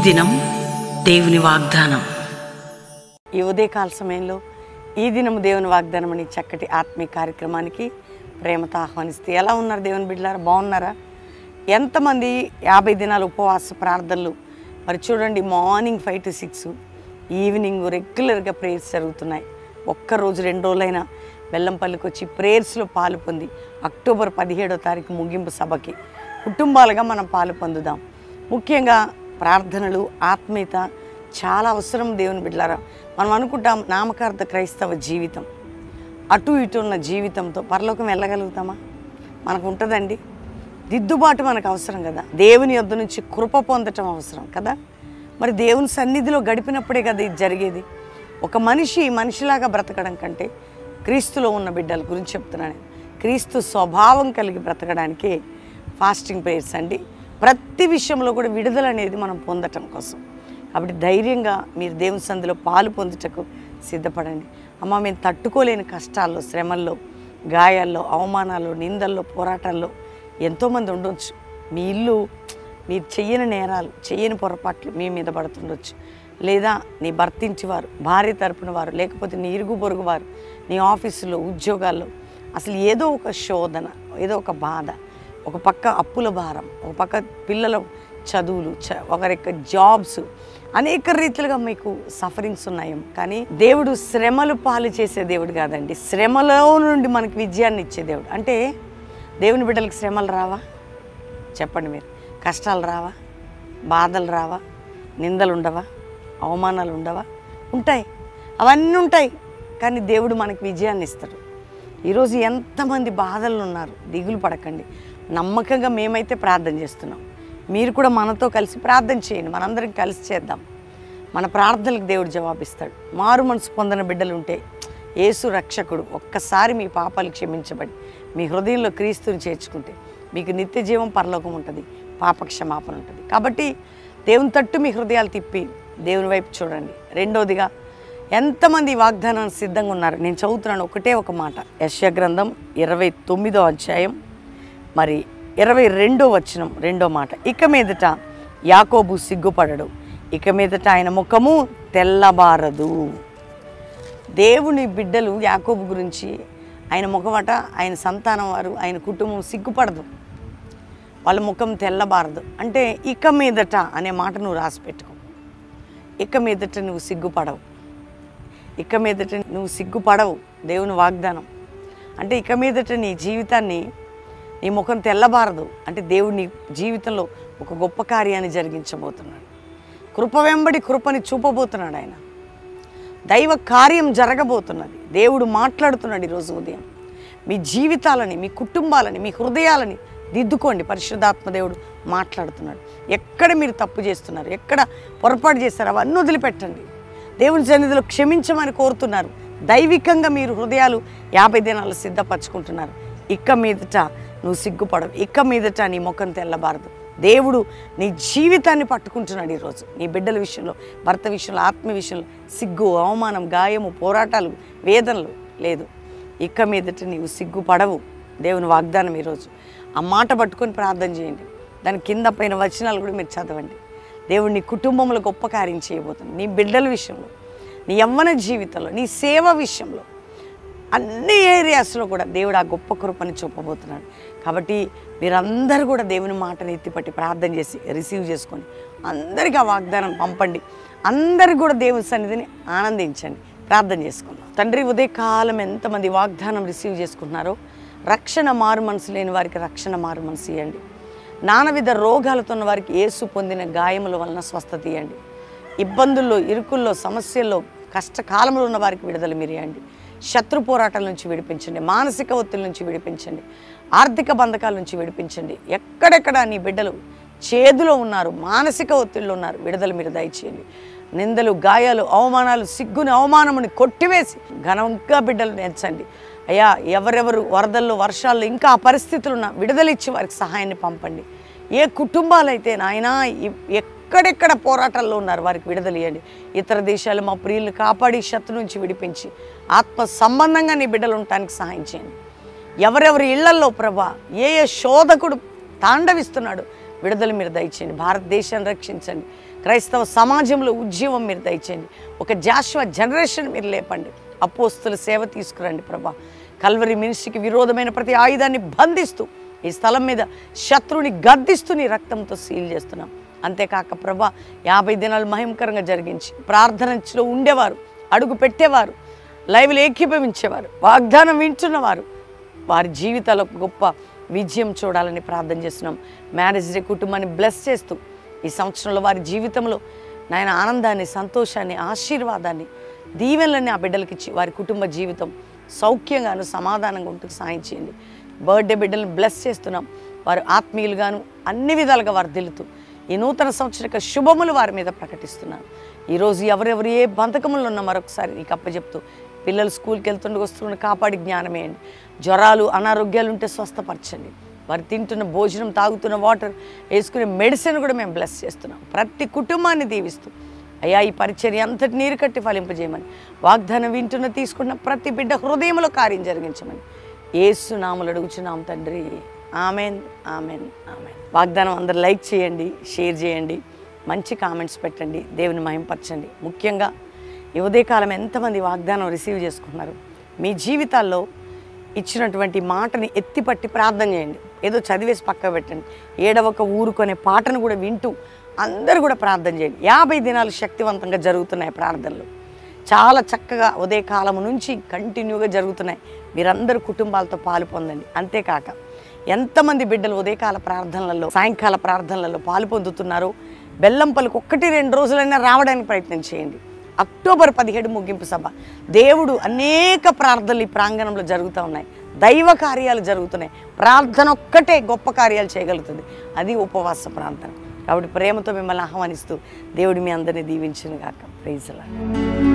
దినం దేవుని వాగ్దానం. ఈ ఉదయకాల సమయంలో ఈ దినం దేవుని వాగ్దానం అని చక్కటి ఆత్మీయ కార్యక్రమానికి ప్రేమతో ఆహ్వానిస్తే ఎలా ఉన్నారు దేవుని బిడ్డలారా? బాగున్నారా? ఎంతమంది 50 దినాల ఉపవాస ప్రార్థనలు మరి చూడండి, మార్నింగ్ 5 to 6, ఈవినింగ్ రెగ్యులర్గా ప్రేయర్స్ జరుగుతున్నాయి. ఒక్కరోజు 2 రోజులైనా బెల్లంపల్లికి వచ్చి ప్రేయర్స్లో పాలు పొంది అక్టోబర్ 17వ తారీఖు ముగింపు సభకి కుటుంబాలుగా మనం పాలు పొందుదాం. ముఖ్యంగా ప్రార్థనలు, ఆత్మీయత చాలా అవసరం దేవుని బిడ్డలారా. మనం అనుకుంటాం నామకార్థ క్రైస్తవ జీవితం, అటు ఇటు ఉన్న జీవితంతో పరలోకం వెళ్ళగలుగుతామా? మనకు ఉంటుందండి. దిద్దుబాటు మనకు అవసరం కదా. దేవుని యొద్ద నుంచి కృప పొందటం అవసరం కదా. మరి దేవుని సన్నిధిలో గడిపినప్పుడే కదా ఇది జరిగేది. ఒక మనిషిలాగా బ్రతకడం కంటే క్రీస్తులో ఉన్న బిడ్డల గురించి చెప్తున్నాను. క్రీస్తు స్వభావం కలిగి బ్రతకడానికే ఫాస్టింగ్ ప్రేయర్స్ అండి. ప్రతి విషయంలో కూడా విడుదల అనేది మనం పొందటం కోసం. కాబట్టి ధైర్యంగా మీరు దేవుని సన్నిధిలో పాలు పొందుటకు సిద్ధపడండి. అమ్మ, మేము తట్టుకోలేని కష్టాల్లో, శ్రమల్లో, గాయాల్లో, అవమానాల్లో, నిందల్లో, పోరాటాల్లో ఎంతోమంది ఉండొచ్చు. మీ ఇల్లు, మీరు చెయ్యని నేరాలు, చెయ్యని పొరపాట్లు మీ మీద పడుతుండొచ్చు. లేదా నీ భర్తించి వారు, భార్య తరపున వారు, లేకపోతే నీ ఇరుగు పొరుగు వారు, నీ ఆఫీసులో, ఉద్యోగాల్లో అసలు ఏదో ఒక శోధన, ఏదో ఒక బాధ, ఒక పక్క అప్పుల భారం, ఒక పక్క పిల్లల చదువులు, ఒకరి జాబ్స్, అనేక రీతిలుగా మీకు సఫరింగ్స్ ఉన్నాయేమో. కానీ దేవుడు శ్రమలు పాలు చేసే దేవుడు కాదండి, శ్రమలో నుండి మనకి విజయాన్ని ఇచ్చే దేవుడు. అంటే దేవుని బిడ్డలకు శ్రమలు రావా? చెప్పండి మీరు. కష్టాలు రావా? బాధలు రావా? నిందలు ఉండవా? అవమానాలు ఉండవా? ఉంటాయి, అవన్నీ ఉంటాయి. కానీ దేవుడు మనకి విజయాన్ని ఇస్తాడు. ఈరోజు ఎంతమంది బాధలు ఉన్నారు, దిగులు పడకండి. నమ్మకంగా మేమైతే ప్రార్థన చేస్తున్నాం. మీరు కూడా మనతో కలిసి ప్రార్థన చేయండి. మనందరం కలిసి చేద్దాం. మన ప్రార్థనలకు దేవుడు జవాబిస్తాడు. మారు మనసు పొందిన బిడ్డలు ఉంటే యేసు రక్షకుడు ఒక్కసారి మీ పాపాలు క్షమించబడి మీ హృదయంలో క్రీస్తుని చేర్చుకుంటే మీకు నిత్య జీవం, పరలోకం ఉంటుంది, పాప క్షమాపణ ఉంటుంది. కాబట్టి దేవుని తట్టు మీ హృదయాలు తిప్పి దేవుని వైపు చూడండి. రెండోదిగా, ఎంతమంది వాగ్దానానికి సిద్ధంగా ఉన్నారు? నేను చదువుతున్నాను ఒకటే ఒక మాట. యెషయా గ్రంథం 29వ అధ్యాయం మరి 22వ వచనం, 2వ మాట. ఇక మీదట యాకోబు సిగ్గుపడడు, ఇక మీదట ఆయన ముఖము తెల్లబారదు. దేవుని బిడ్డలు యాకోబు గురించి, ఆయన ముఖమట, ఆయన సంతానం వారు, ఆయన కుటుంబం సిగ్గుపడదు, వాళ్ళ ముఖం తెల్లబారదు. అంటే ఇక మీదట అనే మాట నువ్వు రాసి పెట్టుకో. ఇక మీదట నువ్వు సిగ్గుపడవు, ఇక మీదట నువ్వు సిగ్గుపడవు. దేవుని వాగ్దానం అంటే ఇక మీదట నీ జీవితాన్ని, నీ ముఖం తెల్లబారదు. అంటే దేవుడు నీ జీవితంలో ఒక గొప్ప కార్యాన్ని జరిగించబోతున్నాడు. కృప వెంబడి కృపని చూపబోతున్నాడు. ఆయన దైవ కార్యం జరగబోతున్నది. దేవుడు మాట్లాడుతున్నాడు ఈరోజు ఉదయం. మీ జీవితాలని, మీ కుటుంబాలని, మీ హృదయాలని దిద్దుకోండి. పరిశుద్ధాత్మ దేవుడు మాట్లాడుతున్నాడు. ఎక్కడ మీరు తప్పు చేస్తున్నారు, ఎక్కడ పొరపాటు చేస్తారు, అవన్నీ వదిలిపెట్టండి. దేవుని సన్నిధిలో క్షమించమని కోరుతున్నారు. దైవికంగా మీరు హృదయాలు 50 దినాలు సిద్ధపరచుకుంటున్నారు. ఇక మీదట నువ్వు సిగ్గుపడవు, ఇక మీదట నీ ముఖం తెల్లబారదు. దేవుడు నీ జీవితాన్ని పట్టుకుంటున్నాడు ఈరోజు. నీ బిడ్డల విషయంలో, భర్త విషయంలో, ఆత్మ విషయంలో సిగ్గు, అవమానం, గాయము, పోరాటాలు, వేదనలు లేదు. ఇక మీదట నీవు సిగ్గుపడవు. దేవుని వాగ్దానం ఈరోజు. ఆ మాట పట్టుకొని ప్రార్థన చేయండి. దాని కింద పైన వచనాలు కూడా మీరు చదవండి. దేవుడు నీ కుటుంబంలో గొప్ప కార్యం చేయబోతున్నాడు. నీ బిడ్డల విషయంలో, నీ యవ్వన జీవితంలో, నీ సేవ విషయంలో, అన్ని ఏరియాస్లో కూడా దేవుడు ఆ గొప్ప కృపని చూపబోతున్నాడు. కాబట్టి మీరందరూ కూడా దేవుని మాటని ఎత్తిపట్టి ప్రార్థన చేసి రిసీవ్ చేసుకొని అందరికీ ఆ వాగ్దానం పంపండి. అందరికీ కూడా దేవుని సన్నిధిని ఆనందించండి. ప్రార్థన చేసుకుందాం. తండ్రి, ఉదయకాలం ఎంతమంది వాగ్దానం రిసీవ్ చేసుకుంటున్నారో, రక్షణ మారు మనసు లేని వారికి రక్షణ మారు మనసు ఇవ్వండి. నానావిధ రోగాలతో ఉన్న వారికి యేసు పొందిన గాయముల వలన స్వస్థత ఇవ్వండి. ఇబ్బందుల్లో, ఇరుకుల్లో, సమస్యల్లో, కష్టకాలంలో ఉన్న వారికి విడుదల మీరు ఇవ్వండి. శత్రు పోరాటాల నుంచి విడిపించండి. మానసిక ఒత్తిడి నుంచి విడిపించండి. ఆర్థిక బంధకాల నుంచి విడిపించండి. ఎక్కడెక్కడ నీ బిడ్డలు చేదులో ఉన్నారు, మానసిక ఒత్తిడిలో ఉన్నారు, విడుదల మీరు దయచేయండి. నిందలు, గాయాలు, అవమానాలు, సిగ్గుని, అవమానముని కొట్టివేసి ఘనంగా బిడ్డలు నేర్చండి. అయ్యా, ఎవరెవరు వరదల్లో, వర్షాల్లో ఇంకా ఆ పరిస్థితులు ఉన్న విడుదలిచ్చి వారికి సహాయాన్ని పంపండి. ఏ కుటుంబాలైతే నాయనా ఎక్కడెక్కడ పోరాటాల్లో ఉన్నారు వారికి విడుదల ఇవ్వండి. ఇతర దేశాలు మా ప్రియులను కాపాడి శత్రు నుంచి విడిపించి ఆత్మ సంబంధంగా నీ బిడ్డలు ఉండటానికి సహాయం చేయండి. ఎవరెవరి ఇళ్లల్లో ప్రభా ఏ శోధకుడు తాండవిస్తున్నాడు, విడుదల మీరు దయచేయండి. భారతదేశాన్ని రక్షించండి. క్రైస్తవ సమాజంలో ఉద్యమం మీరు దయచేయండి. ఒక జాషువా జనరేషన్ మీరు లేపండి. అపోస్తుల సేవ తీసుకురండి ప్రభా. కల్వరి మినిస్ట్రీకి విరోధమైన ప్రతి ఆయుధాన్ని బంధిస్తూ ఈ స్థలం మీద శత్రువుని గద్దిస్తూ నీ రక్తంతో సీల్ చేస్తున్నాం. అంతేకాక ప్రభా 50 దినాలు మహిమకరంగా జరిగించి ప్రార్థనలో ఉండేవారు, అడుగు పెట్టేవారు, లైవ్లో ఏకీభవించేవారు, వాగ్దానం వింటున్నవారు, వారి జీవితాలకు గొప్ప విజయం చూడాలని ప్రార్థన చేస్తున్నాం. మ్యారేజ్ డే కుటుంబాన్ని బ్లెస్ చేస్తూ ఈ సంవత్సరంలో వారి జీవితంలో నాయన ఆనందాన్ని, సంతోషాన్ని, ఆశీర్వాదాన్ని, దీవెనలన్నీ ఆ బిడ్డలకి ఇచ్చి వారి కుటుంబ జీవితం సౌఖ్యంగాను సమాధానంగా ఉంటూ సాయం చేయండి. బర్త్డే బిడ్డలను బ్లెస్ చేస్తున్నాం. వారు ఆత్మీయులుగాను అన్ని విధాలుగా వర్ధిల్లుతూ ఈ నూతన సంవత్సరిక శుభములు వారి మీద ప్రకటిస్తున్నాను. ఈరోజు ఎవరెవరు ఏ బంధకములు ఉన్నా మరొకసారి నీకు అప్పచెప్తూ పిల్లలు స్కూల్కి వస్తున్న కాపాడి జ్ఞానమేయండి. జ్వరాలు, అనారోగ్యాలు ఉంటే స్వస్థపరచండి. వారు తింటున్న భోజనం, తాగుతున్న వాటర్, వేసుకునే మెడిసిన్ కూడా మేము బ్లెస్ చేస్తున్నాం. ప్రతి కుటుంబాన్ని దీవిస్తూ అయ్యా ఈ పరిచర్య అంతటి నీరు కట్టి ఫలింపజేయమని, వాగ్దానం వింటున్న తీసుకున్న ప్రతి బిడ్డ హృదయంలో కార్యం జరిగించమని యేసు నామములో అడుగుచున్నాం తండ్రి. Amen, amen, amen. వాగ్దానం అందరు లైక్ చేయండి, షేర్ చేయండి, మంచి కామెంట్స్ పెట్టండి, దేవుని మహింపరచండి. ముఖ్యంగా ఈ ఉదయకాలం ఎంతమంది వాగ్దానం రిసీవ్ చేసుకున్నారు? మీ జీవితాల్లో ఇచ్చినటువంటి మాటని ఎత్తిపట్టి ప్రార్థన చేయండి. ఏదో చదివేసి పక్క పెట్టండి. ఏడవక ఊరుకొనే పాటను కూడా వింటూ అందరూ కూడా ప్రార్థన చేయండి. 50 దినాలు శక్తివంతంగా జరుగుతున్నాయి ప్రార్థనలు. చాలా చక్కగా ఉదయకాలం నుంచి కంటిన్యూగా జరుగుతున్నాయి. మీరందరూ కుటుంబాలతో పాలు పొందండి. అంతేకాక ఎంతమంది బిడ్డలు ఉదయకాల ప్రార్థనలలో, సాయంకాల ప్రార్థనలలో పాలు పొందుతున్నారో బెల్లంపల్లికి 1-2 రోజులైనా రావడానికి ప్రయత్నం చేయండి. అక్టోబర్ 17 ముగింపు సభ. దేవుడు అనేక ప్రార్థనలు ఈ ప్రాంగణంలో జరుగుతూ ఉన్నాయి. దైవ కార్యాలు జరుగుతున్నాయి. ప్రార్థన ఒక్కటే గొప్ప కార్యాలు చేయగలుగుతుంది. అది ఉపవాస ప్రార్థన. కాబట్టి ప్రేమతో మిమ్మల్ని ఆహ్వానిస్తూ దేవుడు మీ అందరినీ దీవించును గాక. Praise the lord.